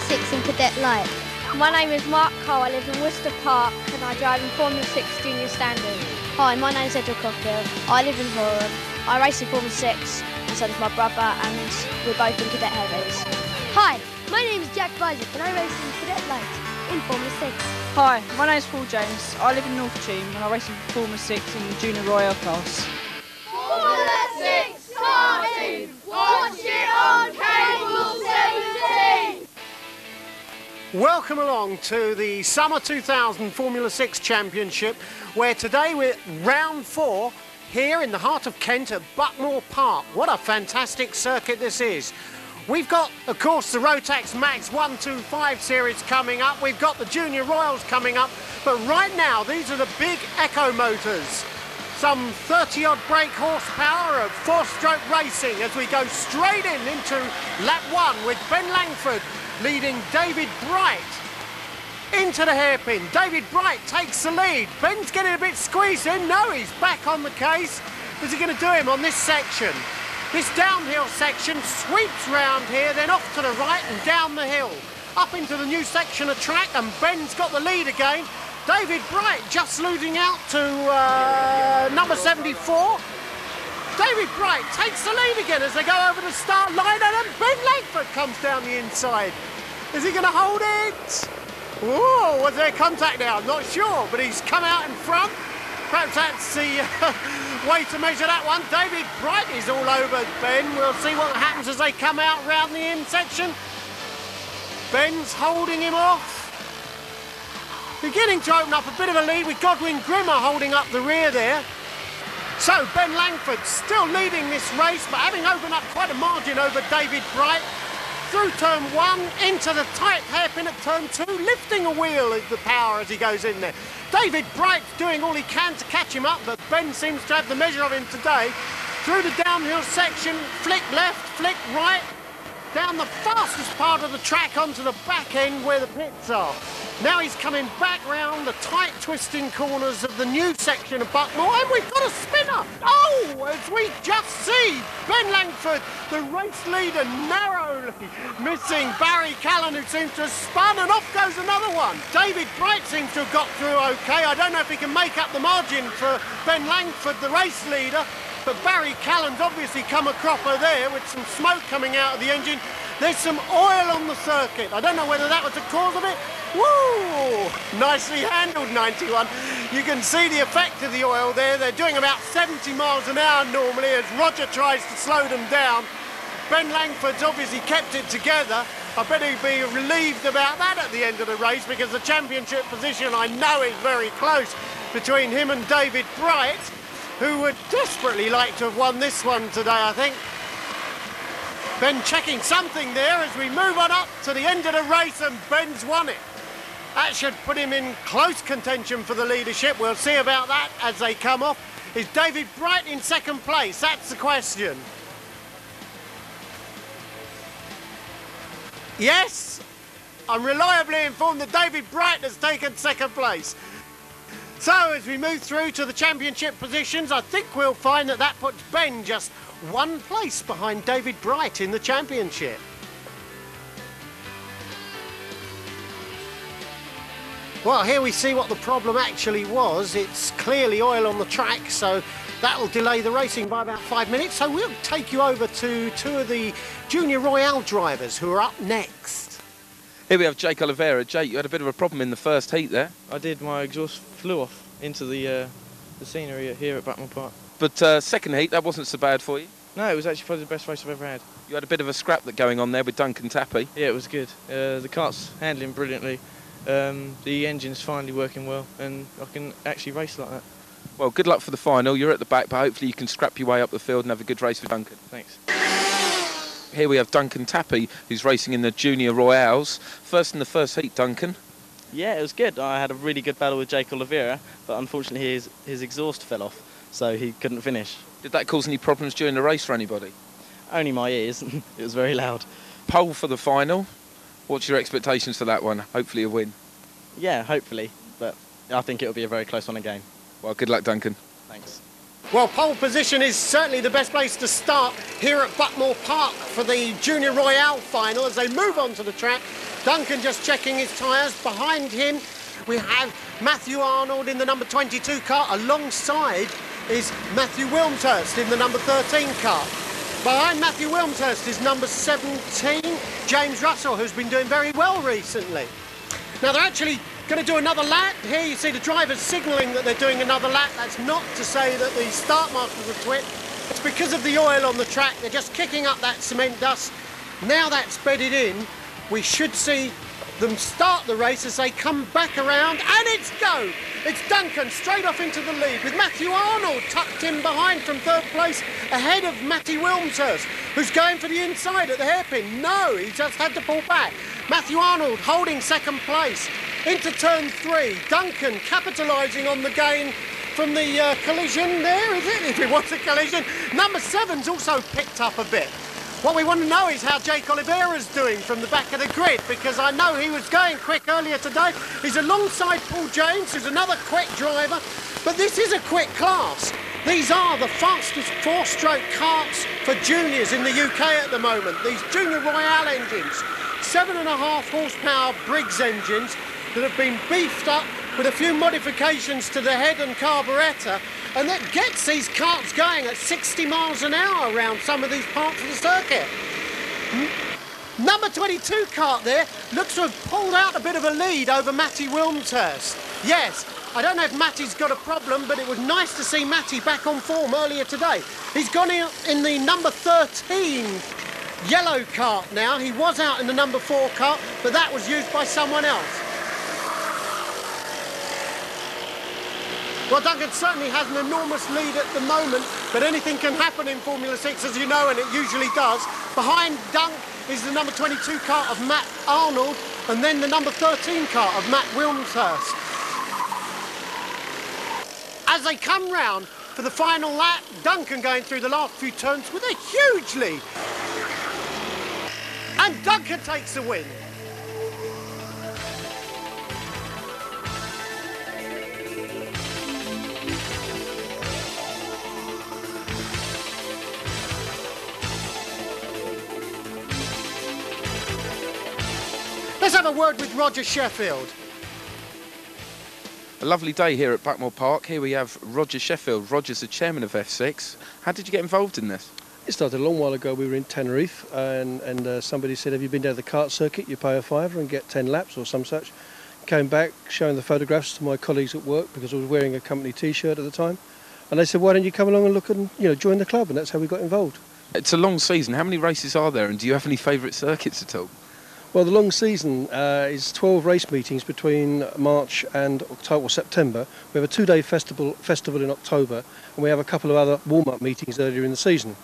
6 in Cadet Light. My name is Mark Cole, I live in Worcester Park and I drive in Formula 6 Junior Standard. Hi, my name's Edward Cockfield. I live in Horham. I race in Formula 6, and so does my brother, and we're both in Cadet Heavies. Hi, my name is Jack Isaac and I race in Cadet Light in Formula 6. Hi, my name is Paul James. I live in North Cheam and I race in Formula 6 in the Junior Royale class. Formula 6 karting! Watch it on Cable 17! Welcome along to the Summer 2000 Formula 6 Championship, where today we're round 4 here in the heart of Kent at Buckmore Park. What a fantastic circuit this is. We've got, of course, the Rotax Max 125 series coming up. We've got the Junior Royals coming up. But right now, these are the big Ecomotors. Some 30-odd brake horsepower of 4-stroke racing as we go straight into lap 1 with Ben Langford leading David Bright into the hairpin. David Bright takes the lead. Ben's getting a bit squeezed in. No, he's back on the case. Is he going to do him on this section? This downhill section sweeps round here, then off to the right and down the hill. Up into the new section of track, and Ben's got the lead again. David Bright just losing out to number 74. David Bright takes the lead again as they go over the start line, and then Ben Langford comes down the inside. Is he going to hold it? Whoa, was there contact now? I'm not sure, but he's come out in front. Perhaps that's the way to measure that one. David Bright is all over Ben. We'll see what happens as they come out round the in section. Ben's holding him off. Beginning to open up a bit of a lead with Godwin Grimmer holding up the rear there. So Ben Langford still leading this race, but having opened up quite a margin over David Bright. Through turn 1, into the tight hairpin at turn 2, lifting a wheel is the power as he goes in there. David Bright's doing all he can to catch him up, but Ben seems to have the measure of him today. Through the downhill section, flick left, flick right, down the fastest part of the track onto the back end where the pits are. Now he's coming back round the tight twisting corners of the new section of Buckmore, and we've got a spinner. Oh, as we just see, Ben Langford, the race leader, narrowly missing Barry Callan, who seems to have spun, and off goes another one. David Bright seems to have got through okay. I don't know if he can make up the margin for Ben Langford, the race leader, but Barry Callan's obviously come a cropper there with some smoke coming out of the engine. There's some oil on the circuit. I don't know whether that was the cause of it. Woo! Nicely handled, 91. You can see the effect of the oil there. They're doing about 70 miles an hour normally as Roger tries to slow them down. Ben Langford's obviously kept it together. I bet he'd be relieved about that at the end of the race, because the championship position I know is very close between him and David Bright, who would desperately like to have won this one today, I think. Ben checking something there as we move on up to the end of the race, and Ben's won it. That should put him in close contention for the leadership. We'll see about that as they come off. Is David Bright in second place? That's the question. Yes, I'm reliably informed that David Bright has taken second place. So as we move through to the championship positions, I think we'll find that that puts Ben just one place behind David Bright in the championship. Well, here we see what the problem actually was. It's clearly oil on the track, so that'll delay the racing by about 5 minutes. So we'll take you over to 2 of the Junior Royale drivers who are up next. Here we have Jake Oliveira. Jake, you had a bit of a problem in the first heat there. I did. My exhaust flew off into the scenery here at Buckmore Park. But second heat, that wasn't so bad for you? No, it was actually probably the best race I've ever had. You had a bit of a scrap that going on there with Duncan Tappy. Yeah, it was good. The cart's handling brilliantly. The engine's finally working well, and I can actually race like that. Well, good luck for the final. You're at the back, but hopefully you can scrap your way up the field and have a good race with Duncan. Thanks. Here we have Duncan Tappy, who's racing in the Junior Royales. First in the first heat, Duncan. Yeah, it was good. I had a really good battle with Jake Oliveira, but unfortunately his exhaust fell off, so he couldn't finish. Did that cause any problems during the race for anybody? Only my ears. It was very loud. Pole for the final. What's your expectations for that one? Hopefully a win. Yeah, hopefully, but I think it'll be a very close one again. Well, good luck, Duncan. Thanks. Well, pole position is certainly the best place to start here at Buckmore Park for the Junior Royale final as they move on to the track. Duncan just checking his tyres. Behind him, we have Matthew Arnold in the number 22 car. Alongside is Matthew Wilmshurst in the number 13 car. Behind Matthew Wilmshurst is number 17, James Russell, who's been doing very well recently. Now, they're actually going to do another lap. Here you see the drivers signalling that they're doing another lap. That's not to say that the start marshals are twit. It's because of the oil on the track. They're just kicking up that cement dust. Now that's bedded in, we should see them start the race as they come back around, and it's go! It's Duncan straight off into the lead with Matthew Arnold tucked in behind from third place ahead of Matty Wilmshurst, who's going for the inside at the hairpin. No, he just had to pull back. Matthew Arnold holding second place into turn 3. Duncan capitalising on the gain from the collision there, is it? If it was a collision. Number 7's also picked up a bit. What we want to know is how Jake Oliveira's doing from the back of the grid, because I know he was going quick earlier today. He's alongside Paul James, who's another quick driver, but this is a quick class. These are the fastest 4-stroke karts for juniors in the UK at the moment. These Junior Royale engines, 7.5 horsepower Briggs engines that have been beefed up with a few modifications to the head and carburettor, and that gets these karts going at 60 miles an hour around some of these parts of the circuit. Number 22 kart there looks to have pulled out a bit of a lead over Matty Wilmshurst. Yes, I don't know if Matty's got a problem, but it was nice to see Matty back on form earlier today. He's gone in the number 13 yellow kart now. He was out in the number 4 kart, but that was used by someone else. Well, Duncan certainly has an enormous lead at the moment, but anything can happen in Formula 6, as you know, and it usually does. Behind Dunk is the number 22 kart of Matt Arnold, and then the number 13 kart of Matt Wilmshurst. As they come round for the final lap, Duncan going through the last few turns with a huge lead. And Duncan takes the win. Let's have a word with Roger Sheffield. A lovely day here at Buckmore Park. Here we have Roger Sheffield. Roger's the chairman of F6. How did you get involved in this? It started a long while ago. We were in Tenerife and somebody said, have you been down the kart circuit? You pay a £5 and get 10 laps or some such. Came back showing the photographs to my colleagues at work because I was wearing a company t-shirt at the time. And they said, why don't you come along and look and join the club? And that's how we got involved. It's a long season. How many races are there, and do you have any favourite circuits at all? Well, the long season is 12 race meetings between March and October or September. We have a 2-day festival in October, and we have a couple of other warm-up meetings earlier in the season.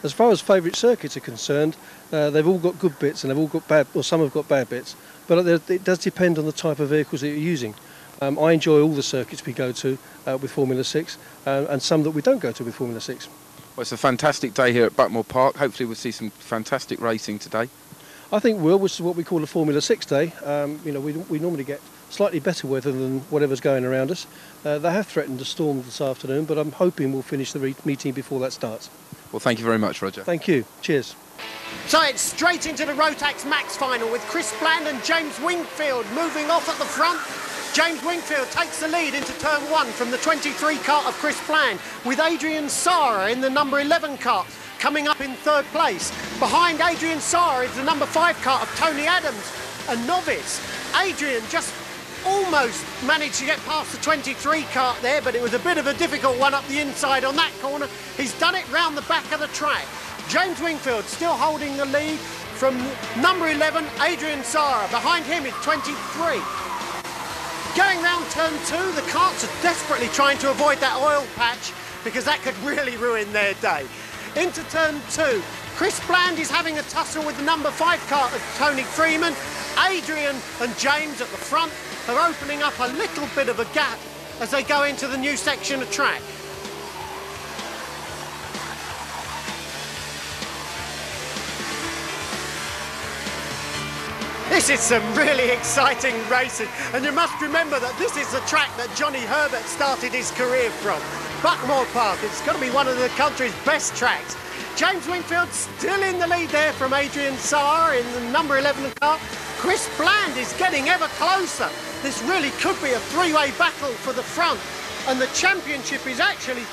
As far as favourite circuits are concerned, they've all got good bits and they've all got bad, or some have got bad bits, but it does depend on the type of vehicles that you're using. I enjoy all the circuits we go to with Formula 6 and some that we don't go to with Formula 6. Well, it's a fantastic day here at Buckmore Park. Hopefully we'll see some fantastic racing today. I think which is what we call a Formula 6 day. We normally get slightly better weather than whatever's going around us. They have threatened a storm this afternoon, but I'm hoping we'll finish the meeting before that starts. Well, thank you very much, Roger. Thank you. Cheers. So it's straight into the Rotax Max final with Chris Bland and James Wingfield moving off at the front. James Wingfield takes the lead into turn 1 from the 23 kart of Chris Bland, with Adrian Sara in the number 11 kart coming up in third place. Behind Adrian Sara is the number 5 kart of Tony Adams, a novice. Adrian just almost managed to get past the 23 kart there, but it was a bit of a difficult one up the inside on that corner. He's done it round the back of the track. James Wingfield still holding the lead from number 11, Adrian Sara. Behind him is 23. Going round turn 2, the karts are desperately trying to avoid that oil patch because that could really ruin their day. Into turn 2, Chris Bland is having a tussle with the number 5 kart of Tony Freeman. Adrian and James at the front are opening up a little bit of a gap as they go into the new section of track. This is some really exciting racing, and you must remember that this is the track that Johnny Herbert started his career from. Buckmore Park, it's got to be one of the country's best tracks. James Wingfield still in the lead there from Adrian Saar in the number 11 car. Chris Bland is getting ever closer. This really could be a three-way battle for the front, and the championship is actually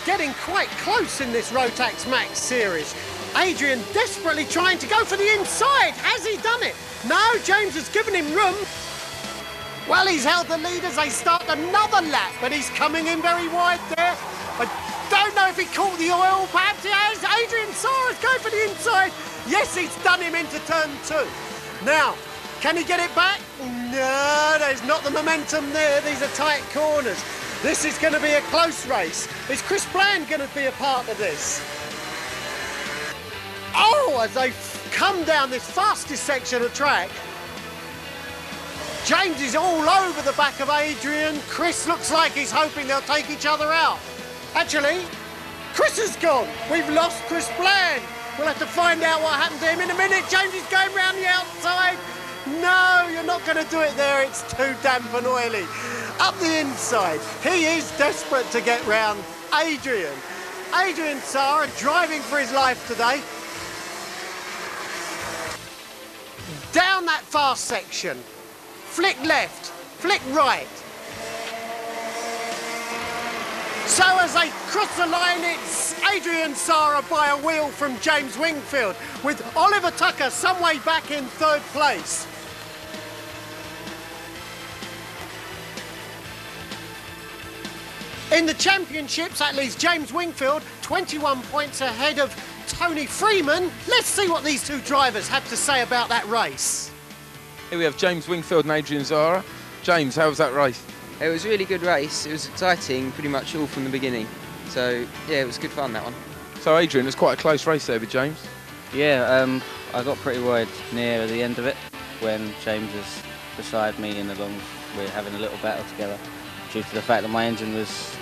getting quite close in this Rotax Max series. Adrian desperately trying to go for the inside. Has he done it? No, James has given him room. Well, he's held the lead as they start another lap, but he's coming in very wide there. I don't know if he caught the oil, perhaps he has. Adrian Saar is going for the inside. Yes, he's done him into turn 2. Now, can he get it back? No, there's not the momentum there. These are tight corners. This is going to be a close race. Is Chris Bland going to be a part of this? Oh, as they come down this fastest section of track, James is all over the back of Adrian. Chris looks like he's hoping they'll take each other out. Actually, Chris has gone. We've lost Chris Bland. We'll have to find out what happened to him in a minute. James is going round the outside. No, you're not going to do it there. It's too damp and oily. Up the inside, he is desperate to get round Adrian. Adrian Saar driving for his life today. Down that fast section. Flick left, flick right. So as they cross the line, it's Adrian Saar by a wheel from James Wingfield, with Oliver Tucker some way back in 3rd place. In the championships, that leaves James Wingfield 21 points ahead of Tony Freeman. Let's see what these two drivers have to say about that race. Here we have James Wingfield and Adrian Saar. James, how was that race? It was a really good race. It was exciting pretty much all from the beginning. So, yeah, it was good fun, that one. So, Adrian, it was quite a close race there with James. Yeah, I got pretty worried near the end of it when James was beside me and we're having a little battle together due to the fact that my engine was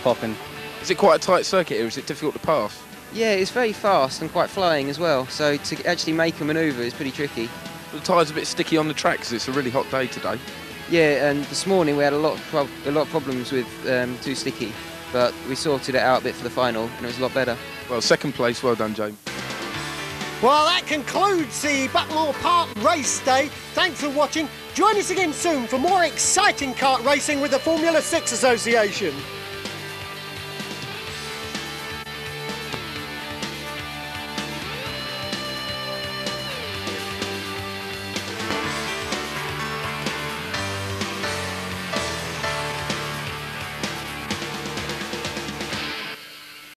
popping. Is it quite a tight circuit here? Is it difficult to pass? Yeah, it's very fast and quite flying as well. So to actually make a manoeuvre is pretty tricky. The tyres are a bit sticky on the track because it's a really hot day today. Yeah, and this morning we had a lot of problems with too sticky, but we sorted it out a bit for the final and it was a lot better. Well, 2nd place, well done, James. Well, that concludes the Buckmore Park race day. Thanks for watching. Join us again soon for more exciting kart racing with the Formula 6 Association.